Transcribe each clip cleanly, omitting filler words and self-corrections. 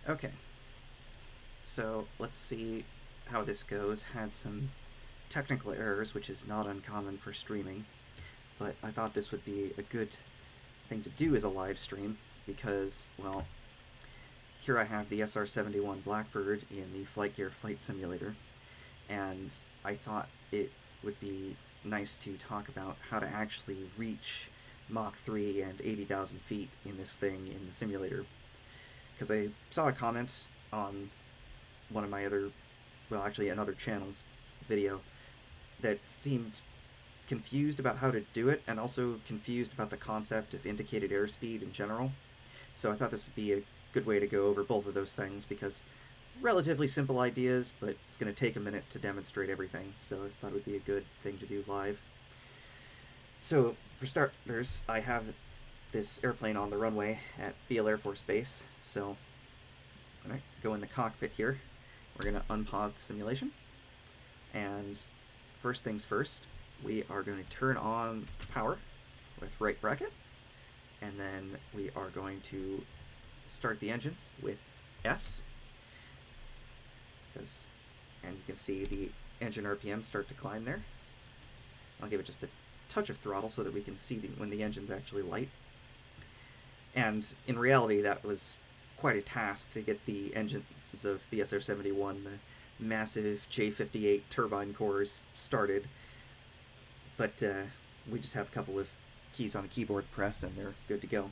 Okay, so let's see how this goes. Had some technical errors, which is not uncommon for streaming, but I thought this would be a good thing to do as a live stream because, well, here I have the SR-71 Blackbird in the Flightgear flight simulator, and I thought it would be nice to talk about how to actually reach Mach 3 and 80,000 feet in this thing in the simulator. Because I saw a comment on one of my other, well, actually another channel's video that seemed confused about how to do it and also confused about the concept of indicated airspeed in general. So I thought this would be a good way to go over both of those things because relatively simple ideas, but it's going to take a minute to demonstrate everything. So I thought it would be a good thing to do live. So for starters, I have this airplane on the runway at Beale Air Force Base. So I'm going to go in the cockpit here. We're going to unpause the simulation. And first things first, we are going to turn on power with right bracket. And then we are going to start the engines with S. And you can see the engine RPM start to climb there. I'll give it just a touch of throttle so that we can see when the engine's actually light. And in reality, that was quite a task to get the engines of the SR-71, the massive J58 turbine cores, started. But we just have a couple of keys on the keyboard press and they're good to go.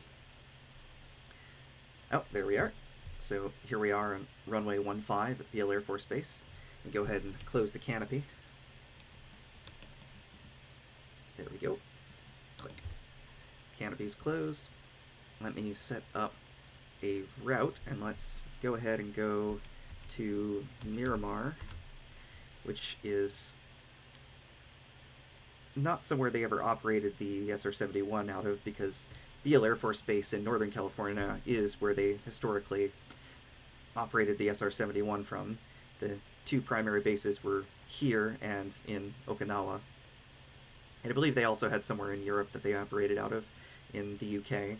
Oh, there we are. So here we are on runway 15 at Beale Air Force Base. We go ahead and close the canopy. There we go. Click. Canopy's closed. Let me set up a route, and let's go ahead and go to Miramar, which is not somewhere they ever operated the SR-71 out of, because Beale Air Force Base in Northern California is where they historically operated the SR-71 from. The two primary bases were here and in Okinawa. And I believe they also had somewhere in Europe that they operated out of in the UK.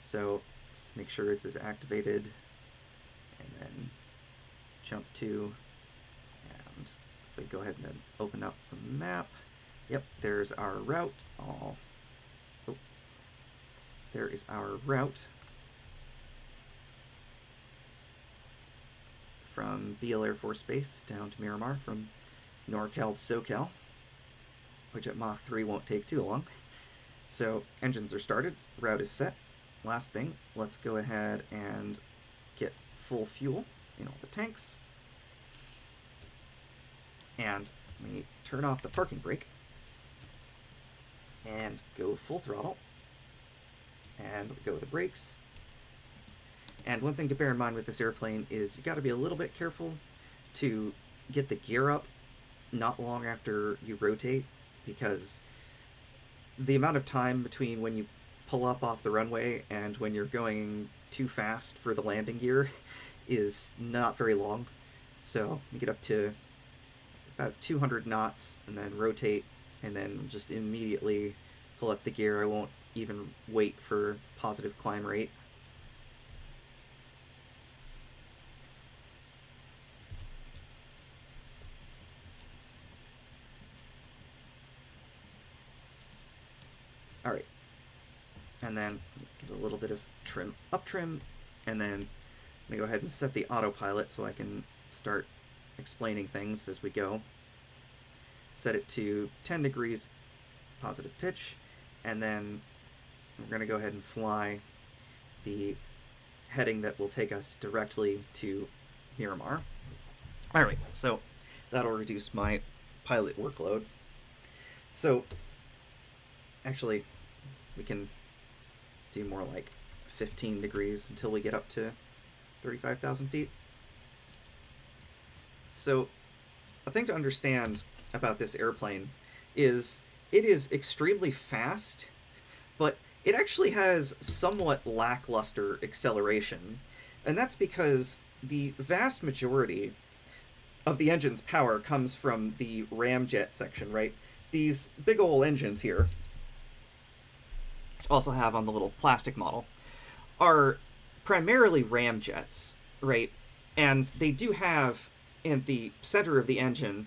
So let's make sure this is activated and then jump to, and if we go ahead and then open up the map, yep, there's our route. There is our route from Beale Air Force Base down to Miramar, from NorCal to SoCal, which at Mach 3 won't take too long. So engines are started, route is set. Last thing, let's go ahead and get full fuel in all the tanks. And let me turn off the parking brake and go full throttle. And go with the brakes. And one thing to bear in mind with this airplane is you got to be a little bit careful to get the gear up not long after you rotate, because the amount of time between when you pull up off the runway and when you're going too fast for the landing gear is not very long. So you get up to about 200 knots and then rotate and then just immediately pull up the gear. I won't even wait for positive climb rate. Alright, and then give it a little bit of trim, up trim, and then I'm going to go ahead and set the autopilot so I can start explaining things as we go. Set it to 10 degrees positive pitch, and then we're going to go ahead and fly the heading that will take us directly to Miramar. Alright, so that'll reduce my pilot workload. So actually, we can do more like 15 degrees until we get up to 35,000 feet. So a thing to understand about this airplane is it is extremely fast, but it actually has somewhat lackluster acceleration, and that's because the vast majority of the engine's power comes from the ramjet section, right? These big ol' engines here, also have on the little plastic model, are primarily ramjets, right? And they do have in the center of the engine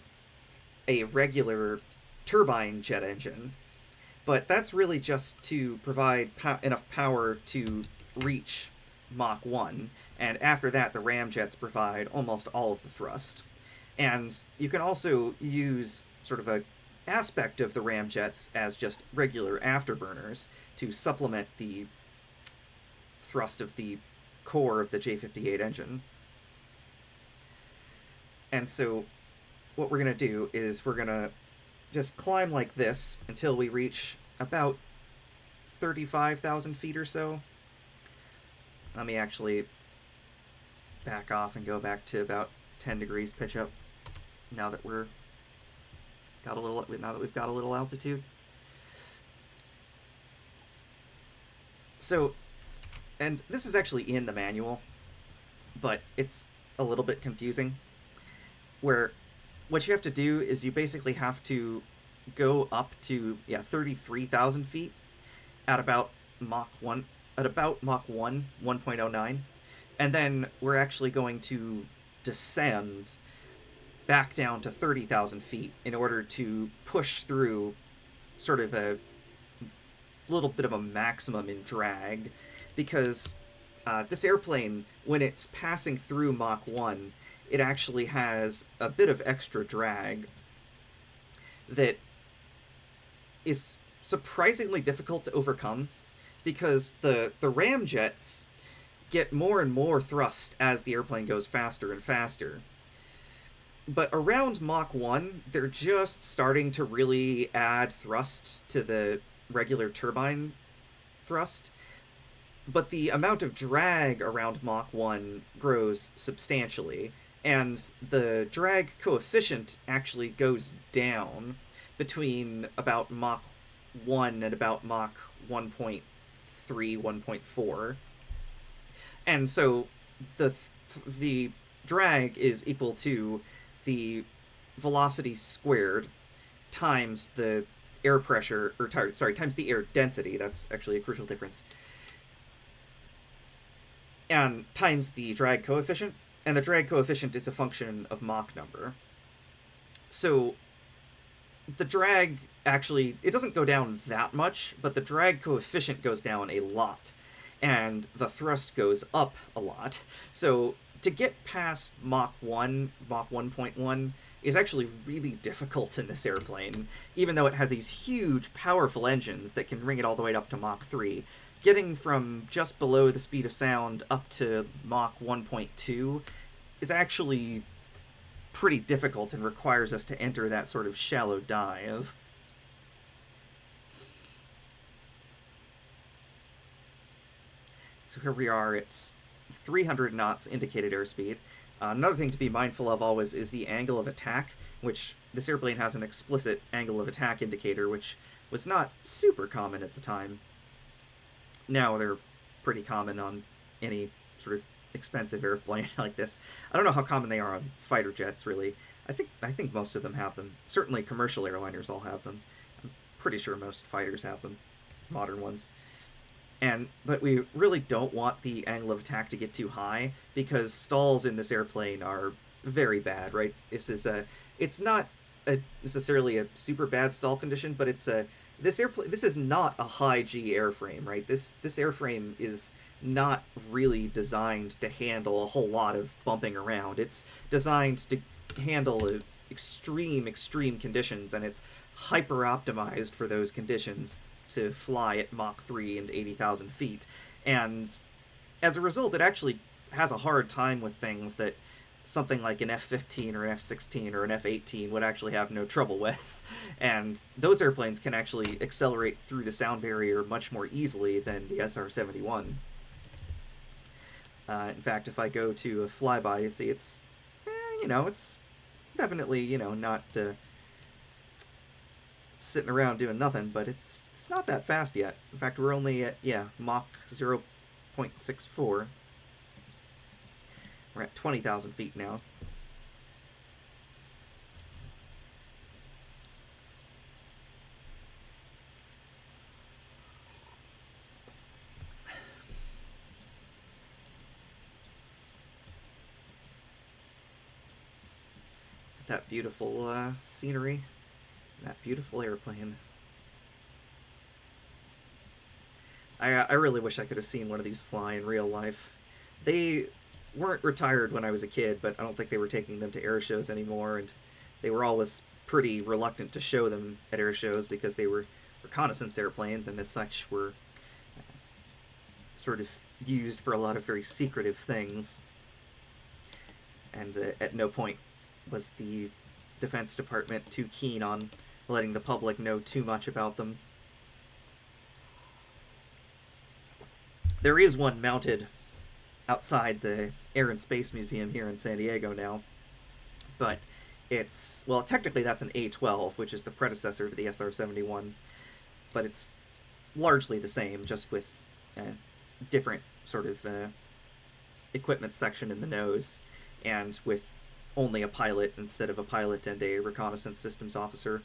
a regular turbine jet engine, but that's really just to provide enough power to reach Mach 1, and after that, the ramjets provide almost all of the thrust. And you can also use sort of a aspect of the ramjets as just regular afterburners to supplement the thrust of the core of the J58 engine. And so what we're going to do is we're going to just climb like this until we reach about 35,000 feet or so. Let me actually back off and go back to about 10 degrees pitch up now that we've got a little altitude. So, and this is actually in the manual, but it's a little bit confusing, where what you have to do is you basically have to go up to 33,000 feet at about Mach 1, 1.09, and then we're actually going to descend back down to 30,000 feet in order to push through sort of a little bit of a maximum in drag, because this airplane, when it's passing through Mach 1, it actually has a bit of extra drag that is surprisingly difficult to overcome, because the ramjets get more and more thrust as the airplane goes faster and faster. But around Mach 1, they're just starting to really add thrust to the regular turbine thrust. But the amount of drag around Mach 1 grows substantially, and the drag coefficient actually goes down between about Mach 1 and about Mach 1.3, 1.4. And so the drag is equal to the velocity squared times the air pressure, or times the air density. That's actually a crucial difference. And times the drag coefficient, and the drag coefficient is a function of Mach number. So the drag actually, it doesn't go down that much, but the drag coefficient goes down a lot, and the thrust goes up a lot. So to get past Mach 1, Mach 1.1, is actually really difficult in this airplane, even though it has these huge, powerful engines that can bring it all the way up to Mach 3. Getting from just below the speed of sound up to Mach 1.2 is actually pretty difficult and requires us to enter that sort of shallow dive. So here we are, it's 300 knots indicated airspeed. Another thing to be mindful of always is the angle of attack, which this airplane has an explicit angle of attack indicator, which was not super common at the time. Now they're pretty common on any sort of expensive airplane like this. I don't know how common they are on fighter jets, really. I think most of them have them. Certainly commercial airliners all have them. I'm pretty sure most fighters have them, modern ones. But we really don't want the angle of attack to get too high, because stalls in this airplane are very bad, right? It's not necessarily a super bad stall condition, but this is not a high G airframe, right? This airframe is not really designed to handle a whole lot of bumping around. It's designed to handle extreme conditions, and it's hyper optimized for those conditions to fly at Mach 3 and 80,000 feet. And as a result, it actually has a hard time with things that something like an F-15 or an F-16 or an F-18 would actually have no trouble with. And those airplanes can actually accelerate through the sound barrier much more easily than the SR-71. In fact, if I go to a flyby, you'd see it's definitely, not sitting around doing nothing, but it's not that fast yet. In fact, we're only at, Mach 0.64. We're at 20,000 feet now. that beautiful scenery, that beautiful airplane. I really wish I could have seen one of these fly in real life. They weren't retired when I was a kid, but I don't think they were taking them to air shows anymore, and they were always pretty reluctant to show them at air shows because they were reconnaissance airplanes, and as such were sort of used for a lot of very secretive things. And at no point was the Defense Department too keen on letting the public know too much about them. There is one mounted outside the Air and Space Museum here in San Diego now, but it's, well, technically that's an A-12, which is the predecessor to the SR-71, but it's largely the same, just with a different sort of equipment section in the nose, and with only a pilot instead of a pilot and a reconnaissance systems officer.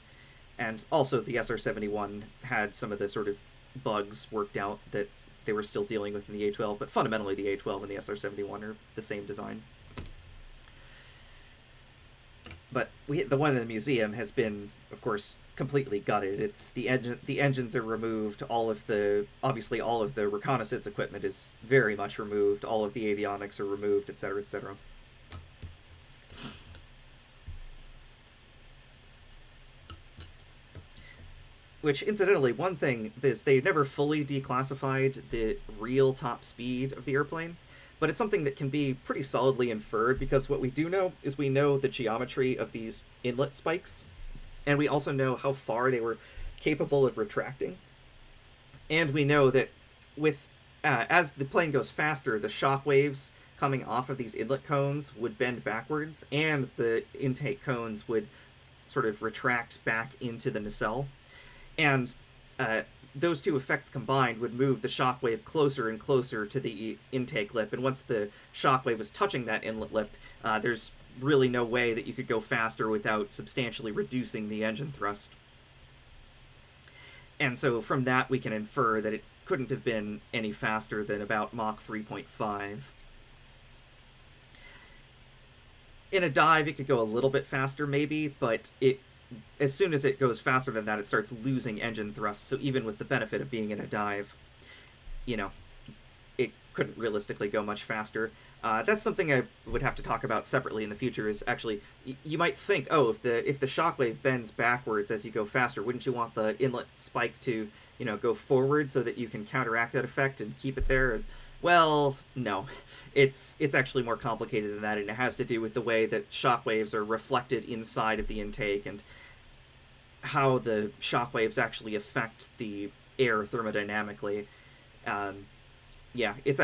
And also the SR-71 had some of the sort of bugs worked out that they were still dealing with in the A-12, but fundamentally the A-12 and the SR-71 are the same design. But the one in the museum has been, of course, completely gutted. It's the engines are removed. Obviously all of the reconnaissance equipment is very much removed. All of the avionics are removed, etc., etc. Which, incidentally, one thing is they never fully declassified the real top speed of the airplane, but it's something that can be pretty solidly inferred, because what we do know is we know the geometry of these inlet spikes, and we also know how far they were capable of retracting. And we know that with as the plane goes faster, the shock waves coming off of these inlet cones would bend backwards, and the intake cones would sort of retract back into the nacelle. And those two effects combined would move the shock wave closer and closer to the intake lip. And once the shock wave was touching that inlet lip, there's really no way that you could go faster without substantially reducing the engine thrust. And so from that, we can infer that it couldn't have been any faster than about Mach 3.5. In a dive, it could go a little bit faster, maybe, but as soon as it goes faster than that, it starts losing engine thrust. So even with the benefit of being in a dive, it couldn't realistically go much faster. That's something I would have to talk about separately in the future. Is actually, you might think, oh, if the shockwave bends backwards as you go faster, wouldn't you want the inlet spike to go forward so that you can counteract that effect and keep it there? Well, no. It's actually more complicated than that, and it has to do with the way that shockwaves are reflected inside of the intake and how the shockwaves actually affect the air thermodynamically. Yeah, it's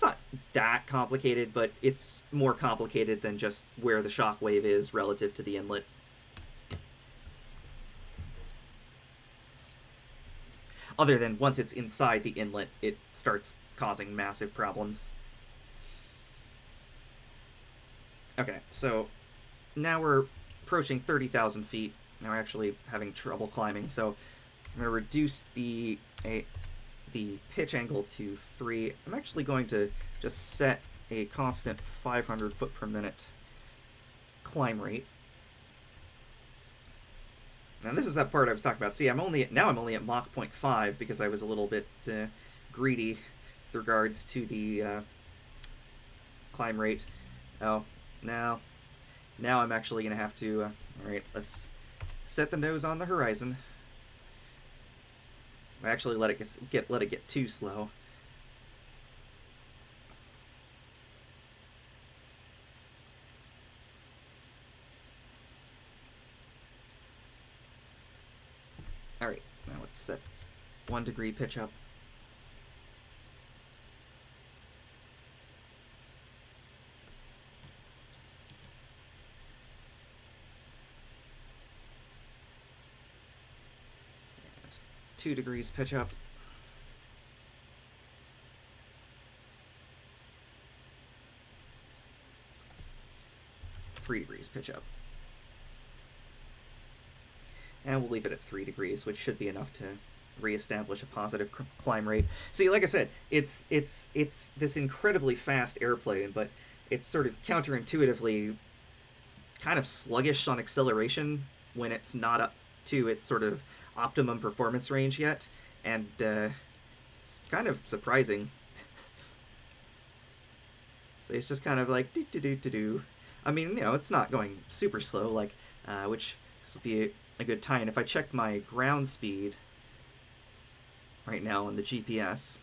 not that complicated, but it's more complicated than just where the shockwave is relative to the inlet. Other than once it's inside the inlet, it starts causing massive problems. Okay, so now we're approaching 30,000 feet. Now we're actually having trouble climbing, so I'm going to reduce the pitch angle to 3. I'm actually going to just set a constant 500 foot per minute climb rate. And this is that part I was talking about. See, I'm only at Mach 0.5 because I was a little bit greedy with regards to the climb rate. Oh, now I'm actually going to have to... Alright, let's set the nose on the horizon. I actually let it get too slow. Alright, now let's set 1 degree pitch up. And 2 degrees pitch up. Three degrees pitch up. And we'll leave it at 3 degrees, which should be enough to reestablish a positive climb rate. See, like I said, it's this incredibly fast airplane, but it's sort of counterintuitively kind of sluggish on acceleration when it's not up to its sort of optimum performance range yet, and it's kind of surprising. So it's just kind of like do do do do do. I mean, you know, it's not going super slow, like which this will be a good time. If I check my ground speed right now on the GPS,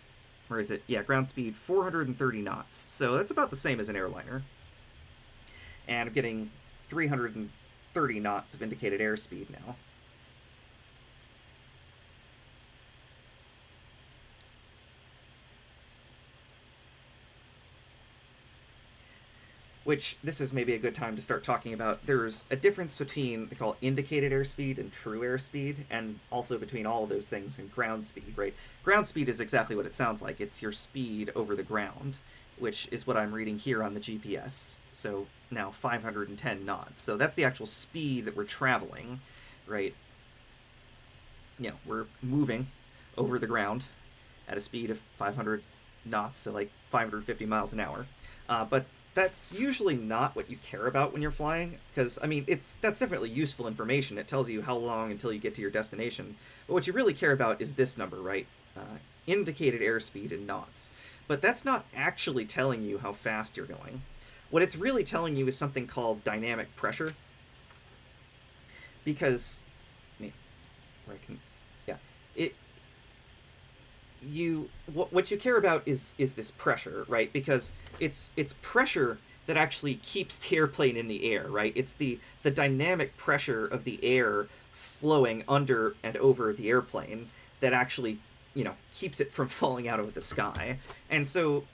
where is it? Yeah, ground speed 430 knots. So that's about the same as an airliner. And I'm getting 330 knots of indicated airspeed now. Which, this is maybe a good time to start talking about. There's a difference between, they call it indicated airspeed and true airspeed, and also between all of those things and ground speed, right? Ground speed is exactly what it sounds like. It's your speed over the ground, which is what I'm reading here on the GPS. So now 510 knots. So that's the actual speed that we're traveling, right? You know, we're moving over the ground at a speed of 500 knots, so like 550 miles an hour. But that's usually not what you care about when you're flying, because I mean that's definitely useful information. It tells you how long until you get to your destination. But what you really care about is this number, right? Indicated airspeed in knots. But that's not actually telling you how fast you're going. What it's really telling you is something called dynamic pressure. Because, where I can, yeah, what you care about is this pressure, right? Because it's pressure that actually keeps the airplane in the air, right? It's the dynamic pressure of the air flowing under and over the airplane that actually, you know, keeps it from falling out of the sky. And so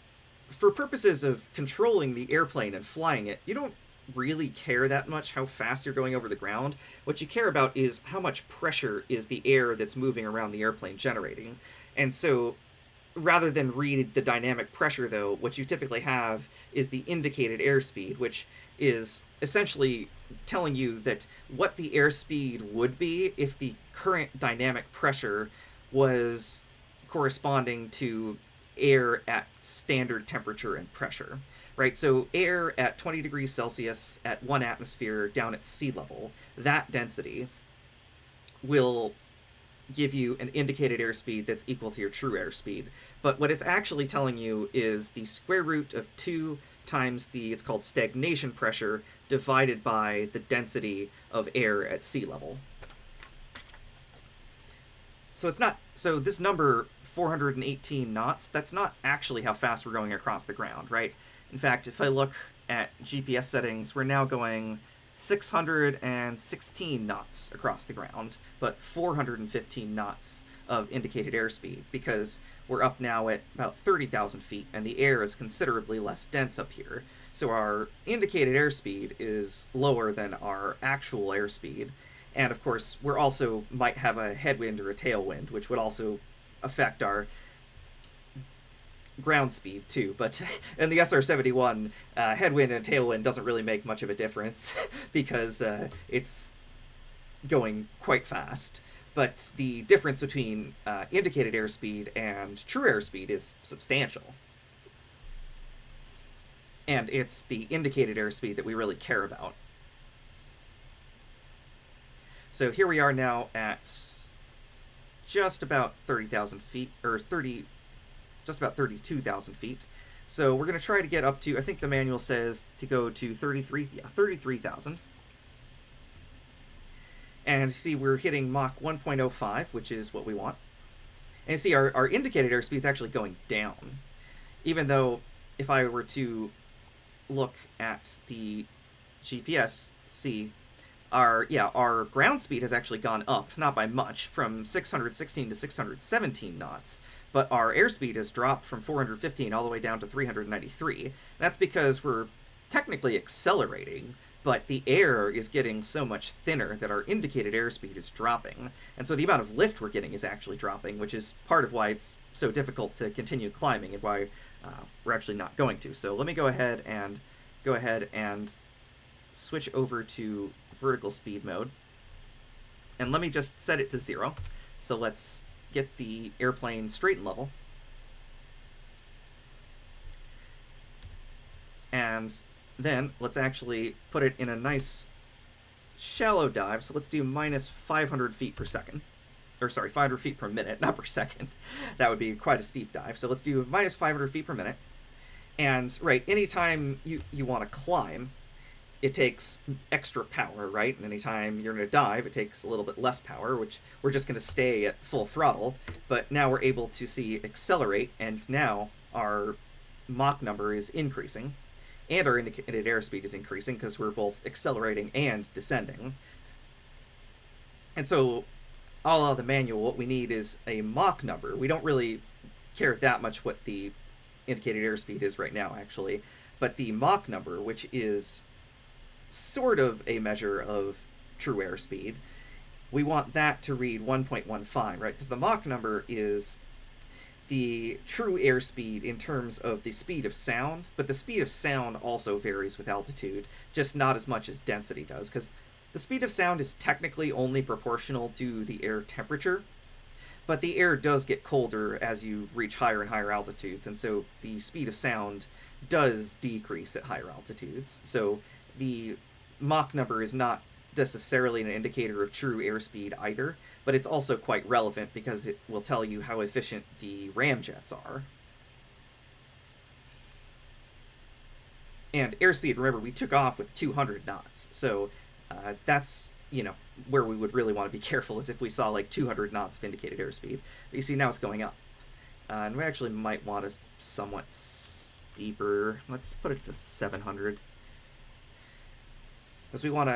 for purposes of controlling the airplane and flying it, you don't really care that much how fast you're going over the ground. What you care about is how much pressure is the air that's moving around the airplane generating. And so rather than read the dynamic pressure, though, what you typically have is the indicated airspeed, which is essentially telling you that what the airspeed would be if the current dynamic pressure was corresponding to air at standard temperature and pressure, right? So air at 20 degrees Celsius at 1 atmosphere down at sea level, that density will give you an indicated airspeed that's equal to your true airspeed. But what it's actually telling you is the square root of 2 times it's called stagnation pressure, divided by the density of air at sea level. So it's not, so this number 418 knots, that's not actually how fast we're going across the ground, right? In fact, if I look at GPS settings, we're now going 616 knots across the ground, but 415 knots of indicated airspeed, because we're up now at about 30,000 feet, and the air is considerably less dense up here. So our indicated airspeed is lower than our actual airspeed. And of course, we're also might have a headwind or a tailwind, which would also affect our ground speed too. But in the SR-71, headwind and tailwind doesn't really make much of a difference because it's going quite fast. But the difference between indicated airspeed and true airspeed is substantial. And it's the indicated airspeed that we really care about. So here we are now at just about 30,000 feet, or just about 32,000 feet. So we're going to try to get up to, I think the manual says to go to 33,000. And you see we're hitting Mach 1.05, which is what we want. And you see our indicated airspeed is actually going down. Even though if I were to look at the GPS, see our ground speed has actually gone up, not by much, from 616 to 617 knots, but our airspeed has dropped from 415 all the way down to 393. That's because we're technically accelerating, but the air is getting so much thinner that our indicated airspeed is dropping, and so the amount of lift we're getting is actually dropping, which is part of why it's so difficult to continue climbing and why we're actually not going to. So let me go ahead and switch over to vertical speed mode, and let me just set it to 0. So let's get the airplane straight and level, and then let's actually put it in a nice shallow dive, so let's do minus 500 feet per second. Or sorry, 500 feet per minute, not per second. That would be quite a steep dive. So let's do minus 500 feet per minute. And, right, anytime you want to climb, it takes extra power, right? And anytime you're going to dive, it takes a little bit less power, which we're just going to stay at full throttle. But now we're able to see accelerate, and now our Mach number is increasing. And our indicated airspeed is increasing because we're both accelerating and descending. And so, a la the manual, what we need is a Mach number. We don't really care that much what the indicated airspeed is right now, actually. But the Mach number, which is sort of a measure of true airspeed, we want that to read 1.15, right? Because the Mach number is the true airspeed in terms of the speed of sound, but the speed of sound also varies with altitude, just not as much as density does, because the speed of sound is technically only proportional to the air temperature, but the air does get colder as you reach higher and higher altitudes, and so the speed of sound does decrease at higher altitudes. So the Mach number is not necessarily an indicator of true airspeed either, but it's also quite relevant because it will tell you how efficient the ramjets are. And airspeed, remember, we took off with 200 knots, so that's, where we would really want to be careful is if we saw like 200 knots of indicated airspeed. But you see, now it's going up. And we actually might want a somewhat steeper, let's put it to 700. Because we want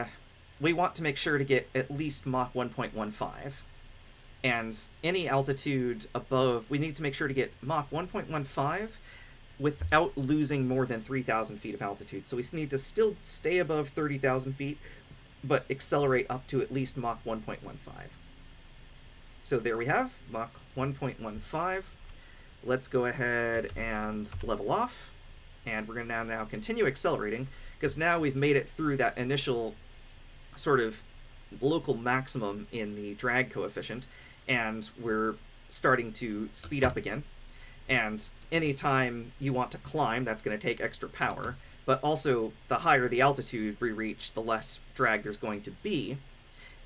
to make sure to get at least Mach 1.15. And any altitude above, we need to make sure to get Mach 1.15 without losing more than 3,000 feet of altitude. So we need to still stay above 30,000 feet, but accelerate up to at least Mach 1.15. So there we have Mach 1.15. Let's go ahead and level off. And we're going to now continue accelerating, because now we've made it through that initial sort of local maximum in the drag coefficient, and we're starting to speed up again. And anytime you want to climb, that's going to take extra power, but also the higher the altitude we reach, the less drag there's going to be.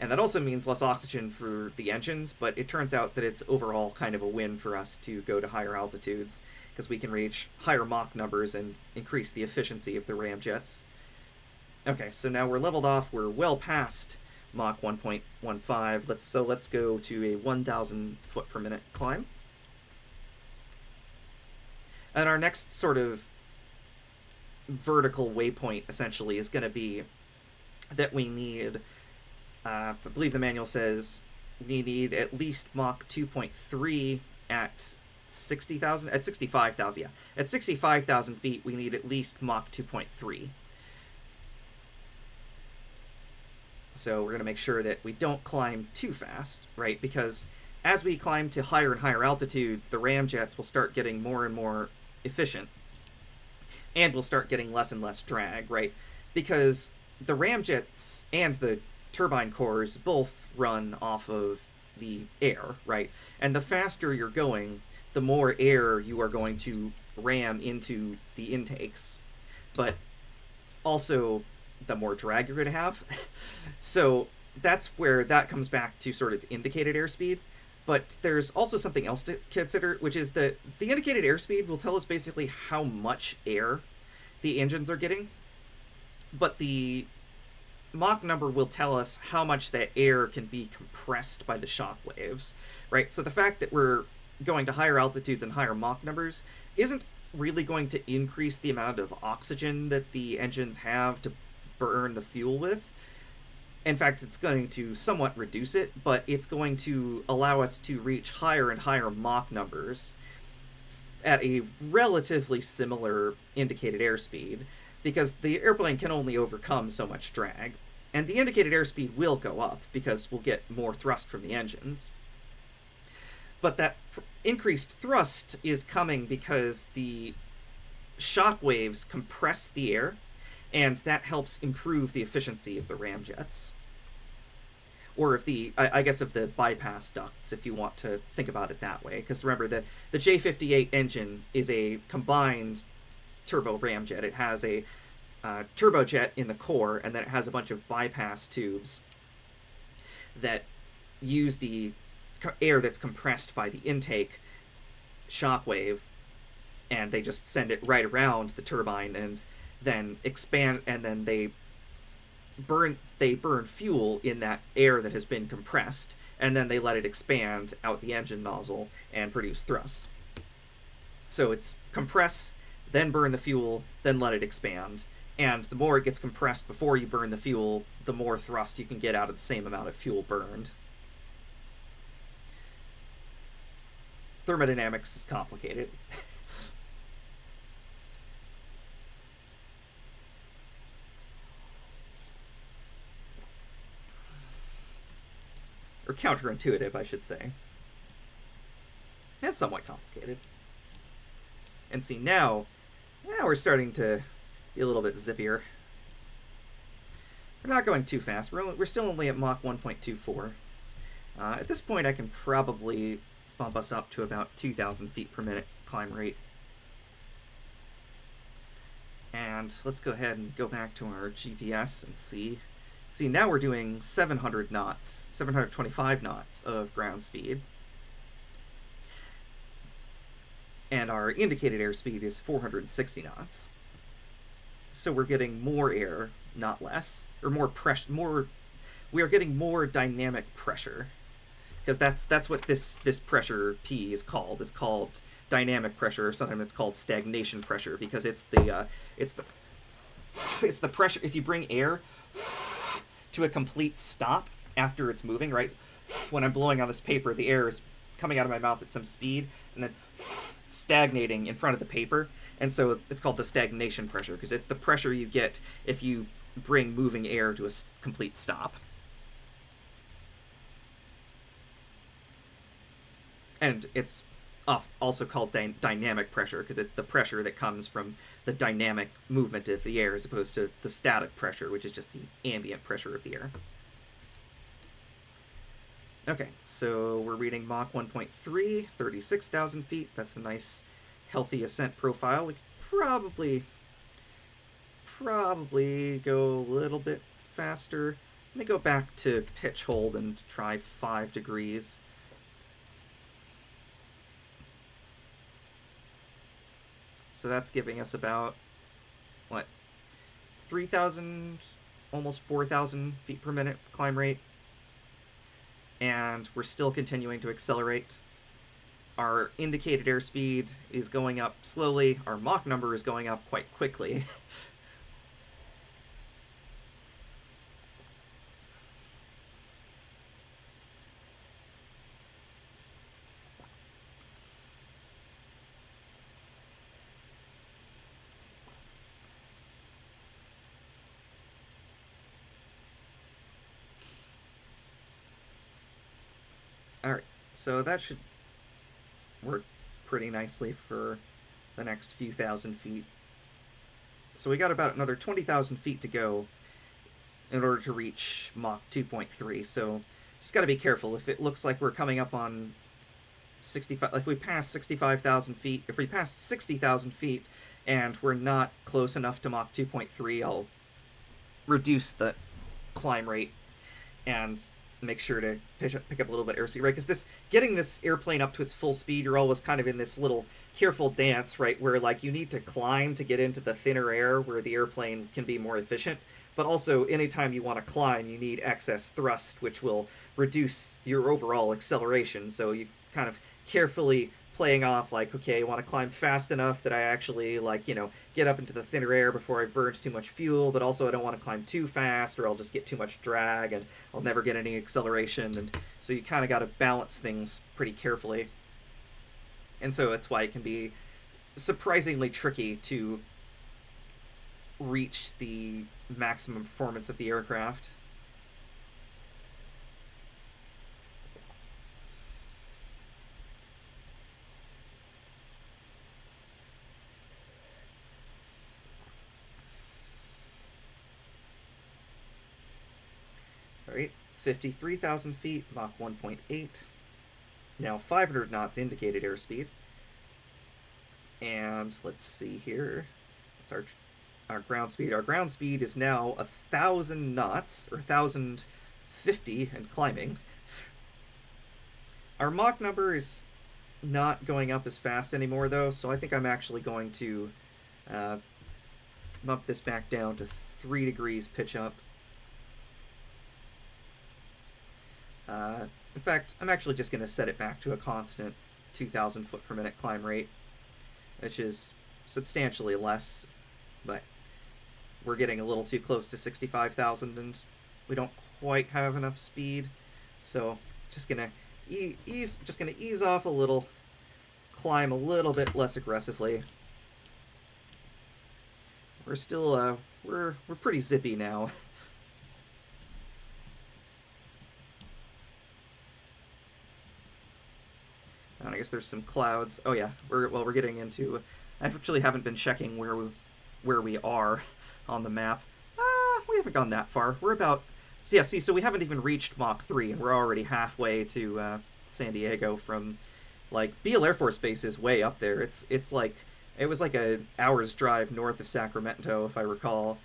And that also means less oxygen for the engines, but it turns out that it's overall kind of a win for us to go to higher altitudes, because we can reach higher Mach numbers and increase the efficiency of the ramjets. Okay, so now we're leveled off, we're well past Mach 1.15, let's go to a 1,000 foot per minute climb. And our next sort of vertical waypoint, essentially, is going to be that we need, I believe the manual says, we need at least Mach 2.3 at 60,000, at 65,000, yeah. At 65,000 feet, we need at least Mach 2.3. So we're going to make sure that we don't climb too fast, right? Because as we climb to higher and higher altitudes, the ramjets will start getting more and more efficient, and we'll start getting less and less drag, right? Because the ramjets and the turbine cores both run off of the air, right? And the faster you're going, the more air you are going to ram into the intakes, but also the more drag you're going to have. So that's where that comes back to sort of indicated airspeed. But there's also something else to consider, which is that the indicated airspeed will tell us basically how much air the engines are getting, but the Mach number will tell us how much that air can be compressed by the shock waves, right? So the fact that we're going to higher altitudes and higher Mach numbers isn't really going to increase the amount of oxygen that the engines have to burn the fuel with. In fact, it's going to somewhat reduce it, but it's going to allow us to reach higher and higher Mach numbers at a relatively similar indicated airspeed, because the airplane can only overcome so much drag, and the indicated airspeed will go up because we'll get more thrust from the engines. But that increased thrust is coming because the shock waves compress the air, and that helps improve the efficiency of the ramjets. Or of the, I guess, of the bypass ducts, if you want to think about it that way. Because remember, the J58 engine is a combined turbo ramjet. It has a turbojet in the core, and then it has a bunch of bypass tubes that use the air that's compressed by the intake shockwave, and they just send it right around the turbine and then expand, and then they burn fuel in that air that has been compressed, and then they let it expand out the engine nozzle and produce thrust. So it's compress, then burn the fuel, then let it expand. And the more it gets compressed before you burn the fuel, the more thrust you can get out of the same amount of fuel burned. Thermodynamics is complicated. Or counterintuitive, I should say. And somewhat complicated. And see, now we're starting to be a little bit zippier. We're not going too fast. We're still only at Mach 1.24. At this point, I can probably bump us up to about 2,000 feet per minute climb rate. And let's go ahead and go back to our GPS and see. See, now we're doing 700 knots, 725 knots of ground speed. And our indicated airspeed is 460 knots. So we're getting more air, not less, or more pressure. We are getting more dynamic pressure, because that's what this pressure P is called. It's called dynamic pressure, or sometimes it's called stagnation pressure, because it's the pressure. If you bring air to a complete stop after it's moving, right? When I'm blowing on this paper, the air is coming out of my mouth at some speed and then stagnating in front of the paper, and so it's called the stagnation pressure, because it's the pressure you get if you bring moving air to a complete stop. And it's also called dynamic pressure, because it's the pressure that comes from the dynamic movement of the air, as opposed to the static pressure, which is just the ambient pressure of the air. Okay, so we're reading Mach 1.3, 36,000 feet. That's a nice, healthy ascent profile. We could probably go a little bit faster. Let me go back to pitch hold and try 5 degrees. So that's giving us about, 3,000, almost 4,000 feet per minute climb rate. And we're still continuing to accelerate. Our indicated airspeed is going up slowly. Our Mach number is going up quite quickly. Alright, so that should work pretty nicely for the next few thousand feet. So we got about another 20,000 feet to go in order to reach Mach 2.3, so just got to be careful. If it looks like we're coming up on 65, if we pass 65,000 feet, if we pass 60,000 feet and we're not close enough to Mach 2.3, I'll reduce the climb rate and make sure to pick up a little bit of airspeed, right? Because getting this airplane up to its full speed, you're always kind of in this little careful dance, right? Where like you need to climb to get into the thinner air where the airplane can be more efficient. But also, anytime you want to climb, you need excess thrust, which will reduce your overall acceleration. So you kind of carefully playing off like, okay, I want to climb fast enough that I actually, like, get up into the thinner air before I burn too much fuel, but also I don't want to climb too fast or I'll just get too much drag and I'll never get any acceleration. And so you kind of got to balance things pretty carefully. And so that's why it can be surprisingly tricky to reach the maximum performance of the aircraft. Alright, 53,000 feet, Mach 1.8. Now 500 knots indicated airspeed. And let's see here. It's our our ground speed. Our ground speed is now 1,000 knots, or 1,050 and climbing. Our Mach number is not going up as fast anymore, though, so I think I'm actually going to bump this back down to 3 degrees pitch up. In fact, I'm actually just going to set it back to a constant 2,000 foot per minute climb rate, which is substantially less, but we're getting a little too close to 65,000 and we don't quite have enough speed, so just gonna ease off a little, climb a little bit less aggressively. We're still we're pretty zippy now. And I guess there's some clouds. Oh yeah, we're getting into. I actually haven't been checking where we are on the map. We haven't gone that far. We're about. So yeah, see, so we haven't even reached Mach 3, and we're already halfway to San Diego. From like Beale Air Force Base is way up there. It's like it was like a hour's drive north of Sacramento, if I recall.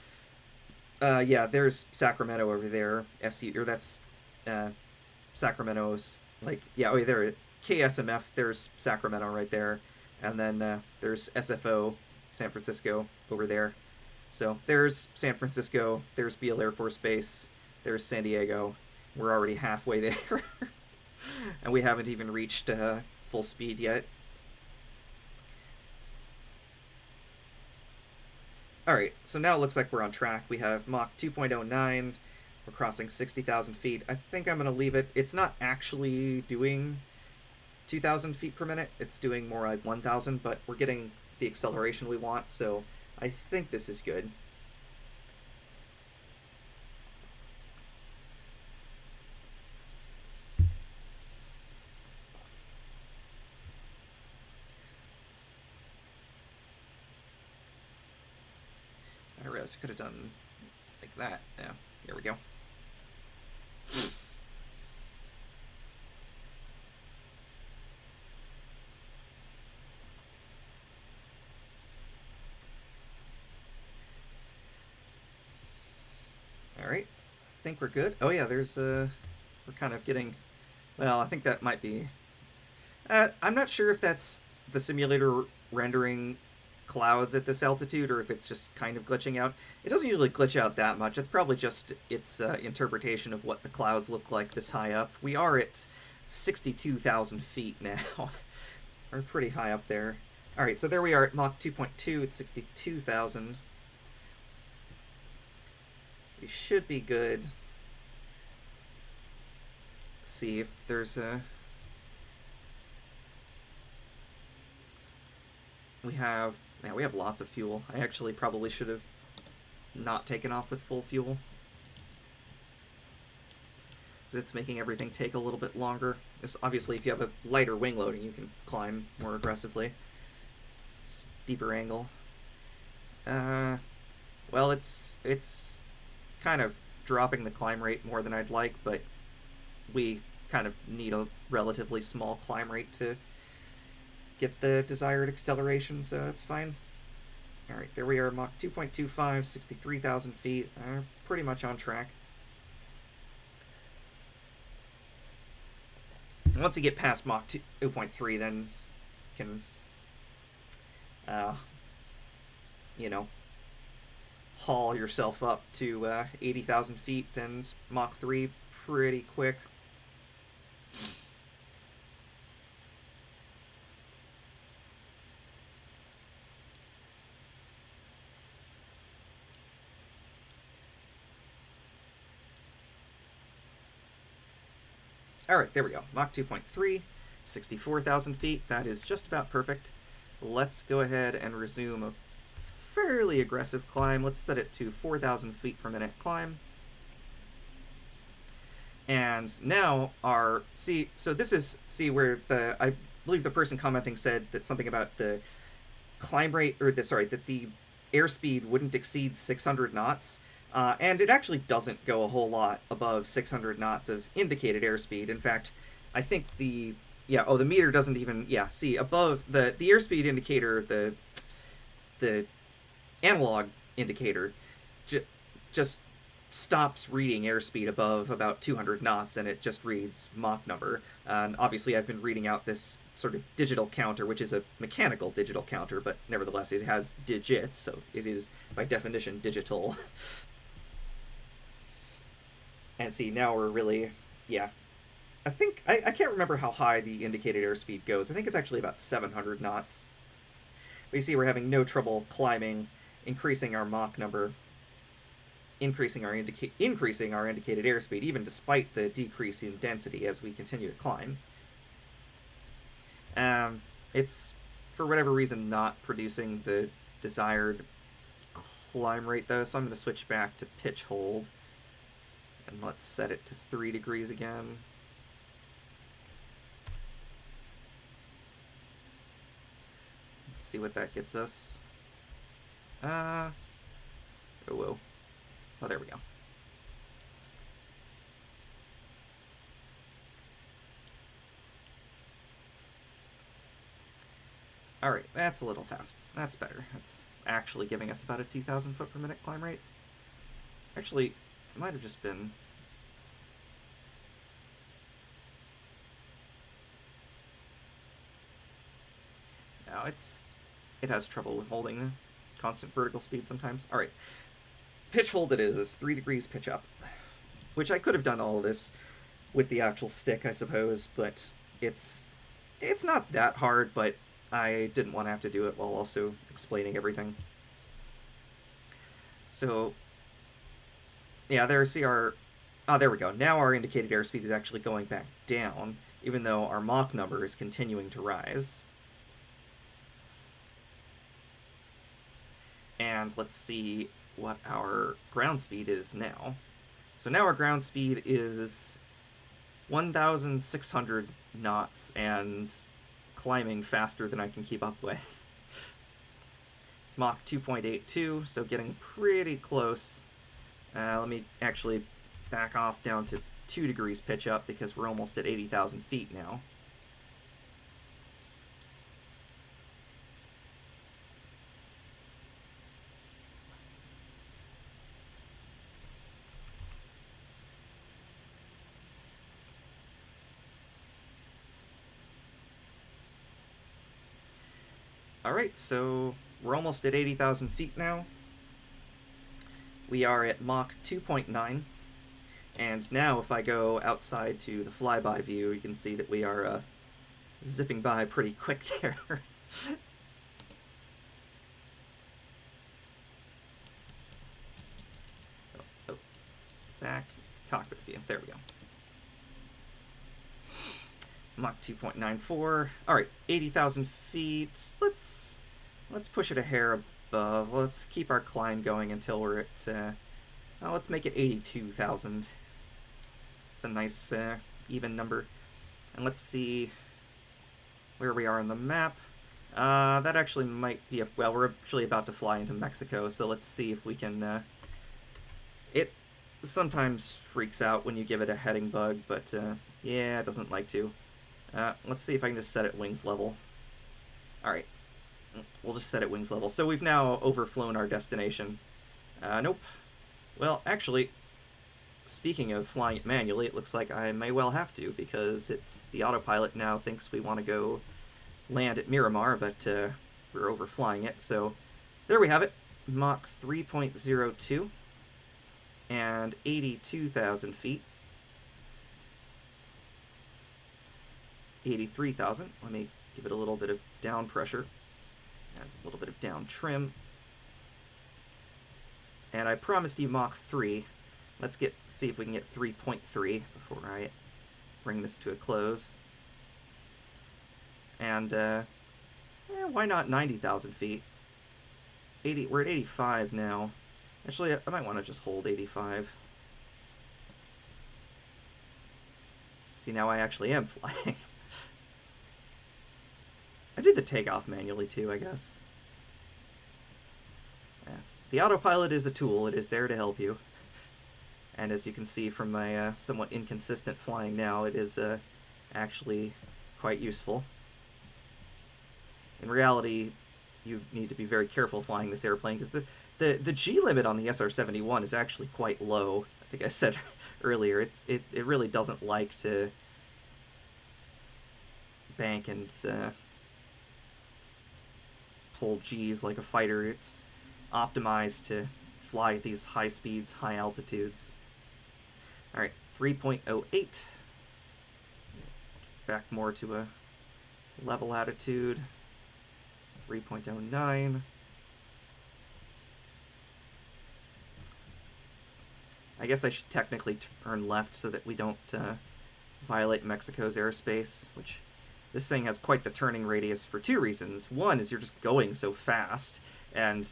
Yeah, there's Sacramento over there. That's Sacramento's like yeah. Oh, yeah, there. KSMF, there's Sacramento right there, and then there's SFO, San Francisco, over there. So there's San Francisco, there's Beale Air Force Base, there's San Diego. We're already halfway there, and we haven't even reached full speed yet. Alright, so now it looks like we're on track. We have Mach 2.09, we're crossing 60,000 feet. I think I'm going to leave it. It's not actually doing 2,000 feet per minute, it's doing more like 1,000, but we're getting the acceleration we want, so I think this is good. I realized I could have done like that. Yeah, here we go. Alright, I think we're good. Oh yeah, there's we're kind of getting, well, I think that might be, I'm not sure if that's the simulator rendering clouds at this altitude or if it's just kind of glitching out. It doesn't usually glitch out that much. It's probably just its interpretation of what the clouds look like this high up. We are at 62,000 feet now. We're pretty high up there. Alright, so there we are at Mach 2.2 at 62,000. We should be good. Let's see if there's a... We have lots of fuel. I actually probably should have not taken off with full fuel, because it's making everything take a little bit longer. Obviously, if you have a lighter wing loading, you can climb more aggressively. Steeper angle. Well, it's kind of dropping the climb rate more than I'd like, but we kind of need a relatively small climb rate to get the desired acceleration, so that's fine. Alright, there we are, Mach 2.25, 63,000 feet. Pretty much on track. Once you get past Mach 2.3, then can, you know, haul yourself up to 80,000 feet and Mach 3 pretty quick. Alright, there we go. Mach 2.3, 64,000 feet. That is just about perfect. Let's go ahead and resume a fairly aggressive climb. Let's set it to 4,000 feet per minute climb. And now so this is, where I believe the person commenting said that something about the climb rate, or that the airspeed wouldn't exceed 600 knots. And it actually doesn't go a whole lot above 600 knots of indicated airspeed. In fact, I think the meter doesn't even, above the airspeed indicator, the analog indicator just stops reading airspeed above about 200 knots, and it just reads Mach number. And obviously I've been reading out this sort of digital counter, which is a mechanical digital counter, but nevertheless it has digits, so it is by definition digital. And see, now we're really, yeah. I think, I can't remember how high the indicated airspeed goes. I think it's actually about 700 knots. But you see we're having no trouble climbing, increasing our Mach number, increasing our indicated airspeed, even despite the decrease in density as we continue to climb. It's, for whatever reason, not producing the desired climb rate, though, so I'm going to switch back to pitch hold. And let's set it to 3 degrees again. Let's see what that gets us. Oh, whoa. Oh, there we go. Alright, that's a little fast. That's better. That's actually giving us about a 2,000 foot per minute climb rate. Actually, it might have just been... No, it has trouble with holding the constant vertical speed sometimes. Alright, pitch hold it is, 3 degrees pitch up. Which I could have done all of this with the actual stick, I suppose, but it's not that hard, but I didn't want to have to do it while also explaining everything. So, yeah, there we go. Now our indicated airspeed is actually going back down, even though our Mach number is continuing to rise. And let's see what our ground speed is now. So now our ground speed is 1,600 knots and climbing faster than I can keep up with. Mach 2.82, so getting pretty close. Let me actually back off down to 2 degrees pitch up because we're almost at 80,000 feet now. Alright, so we're almost at 80,000 feet now. We are at Mach 2.9. And now if I go outside to the flyby view, you can see that we are zipping by pretty quick there. Back to cockpit view. There we go. Mach 2.94. Alright, 80,000 feet. Let's push it a hair above. Let's keep our climb going until we're at, let's make it 82,000. It's a nice, even number. And let's see where we are on the map. That actually might be, well, we're actually about to fly into Mexico, so let's see if we can, it sometimes freaks out when you give it a heading bug, but, yeah, it doesn't like to. Let's see if I can just set it wings level. Alright. We'll just set it wings level. So we've now overflown our destination. Nope. Well, actually, speaking of flying it manually, it looks like I may well have to, because the autopilot now thinks we want to go land at Miramar, but we're overflying it. So there we have it. Mach 3.02 and 82,000 feet. 83,000. Let me give it a little bit of down pressure and a little bit of down trim. And I promised you Mach 3. Let's see if we can get 3.3 before I bring this to a close. And why not 90,000 feet? We're at 85 now. Actually, I might want to just hold 85. See, now I actually am flying. I did the takeoff manually too, I guess. Yeah. The autopilot is a tool. It is there to help you. And as you can see from my somewhat inconsistent flying now, it is actually quite useful. In reality, you need to be very careful flying this airplane, because the the G limit on the SR-71 is actually quite low. I think I said earlier, it really doesn't like to bank and pull G's like a fighter. It's optimized to fly at these high speeds, high altitudes. Alright, 3.08. Back more to a level attitude. 3.09. I guess I should technically turn left so that we don't violate Mexico's airspace, which this thing has quite the turning radius for two reasons. One is you're just going so fast, and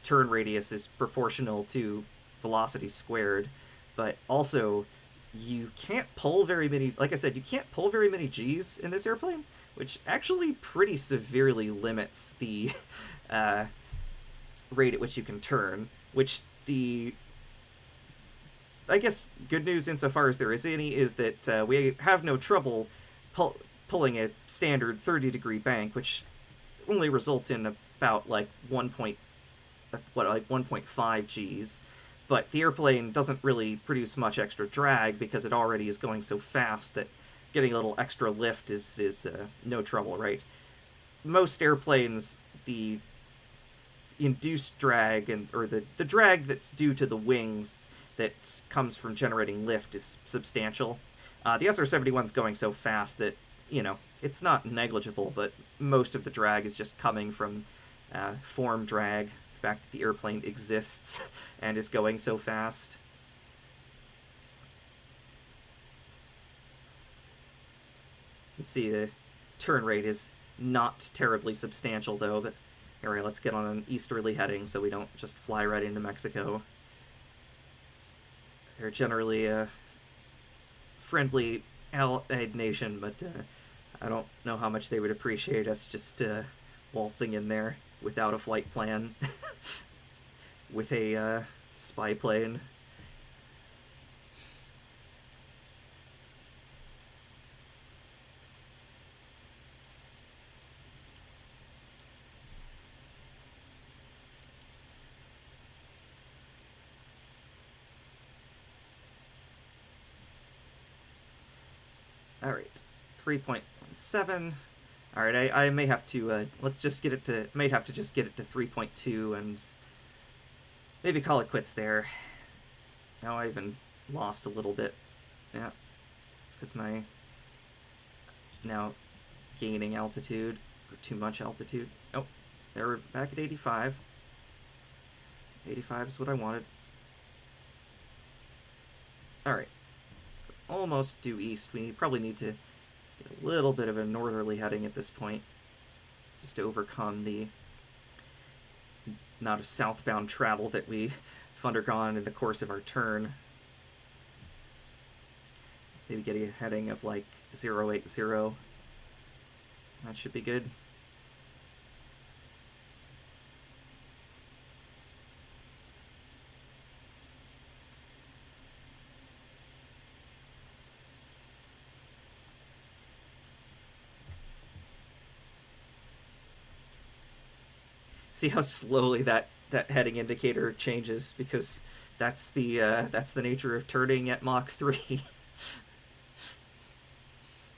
turn radius is proportional to velocity squared, but also you can't pull very many, like I said, you can't pull very many G's in this airplane, which actually pretty severely limits the rate at which you can turn, which I guess good news insofar as there is any is that we have no trouble pulling a standard 30-degree bank, which only results in about like 1.5 Gs. But the airplane doesn't really produce much extra drag because it already is going so fast that getting a little extra lift is no trouble, right? Most airplanes, the induced drag or the drag that's due to the wings that comes from generating lift is substantial. The SR-71's going so fast that, you know, it's not negligible, but most of the drag is just coming from form drag, the fact that the airplane exists and is going so fast. You can see the turn rate is not terribly substantial, though, but alright, let's get on an easterly heading so we don't just fly right into Mexico. They're generally a friendly allied nation, but I don't know how much they would appreciate us just waltzing in there without a flight plan with a spy plane. Alright, 3.17. Alright, I may have to, let's just get it to, may have to just get it to 3.2 and maybe call it quits there. Now I even lost a little bit. Yeah, it's because my now gaining altitude, or too much altitude. Oh, there we're back at 85. 85 is what I wanted. Alright. Almost due east. We probably need to get a little bit of a northerly heading at this point, just to overcome the amount of southbound travel that we've undergone in the course of our turn. Maybe get a heading of like 080. That should be good. See how slowly that heading indicator changes, because that's the nature of turning at Mach 3.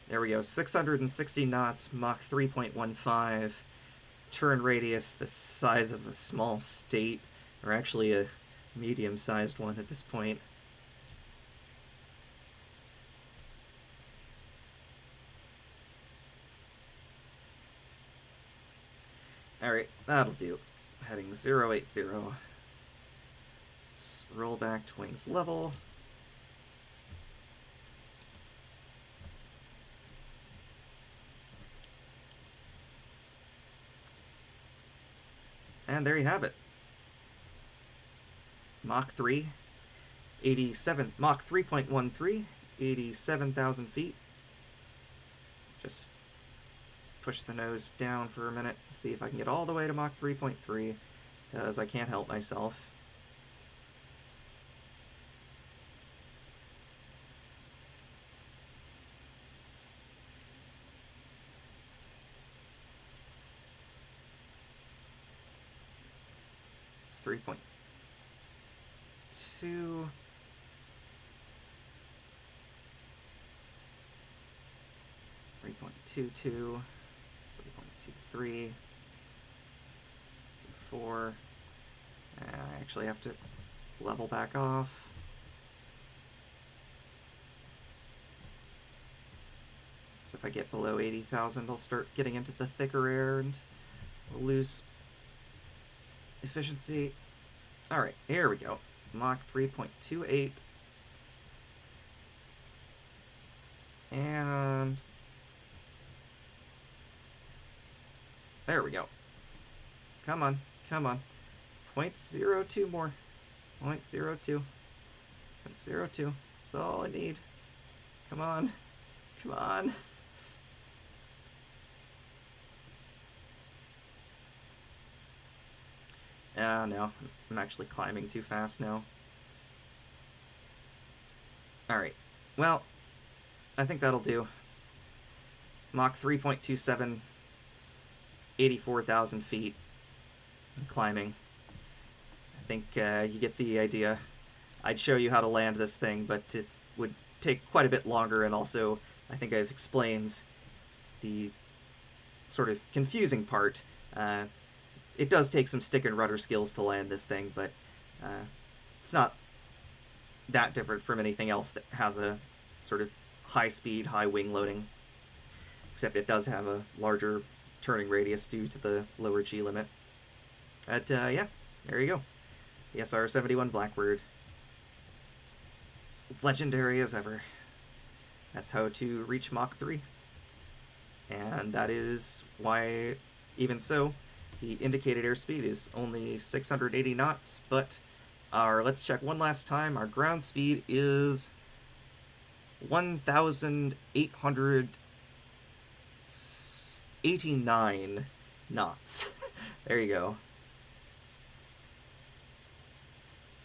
There we go, 660 knots, Mach 3.15. Turn radius the size of a small state, or actually a medium-sized one at this point. Alright, that'll do. Heading 080. Let's roll back to wings level. And there you have it. Mach 3, 87, Mach 3.13, 87,000 feet. Just push the nose down for a minute, see if I can get all the way to Mach 3.3, because I can't help myself. 3.2. 3.22. 3.23. 4. I actually have to level back off. So if I get below 80,000, I'll start getting into the thicker air and we'll lose efficiency. Alright, here we go. Mach 3.28. And there we go. Come on, come on. 0.02 more. 0.02. 0.02. That's all I need. Come on. Come on. No. I'm actually climbing too fast now. Alright. Well, I think that'll do. Mach 3.27, 84,000 feet. Climbing. I think you get the idea. I'd show you how to land this thing, but it would take quite a bit longer, and also I think I've explained the sort of confusing part. It does take some stick and rudder skills to land this thing, but it's not that different from anything else that has a sort of high speed, high wing loading, except it does have a larger turning radius due to the lower G limit. But yeah, there you go. The SR-71 Blackbird. Legendary as ever. That's how to reach Mach 3. And that is why, even so, the indicated airspeed is only 680 knots, but let's check one last time, our ground speed is 1,889 knots. There you go.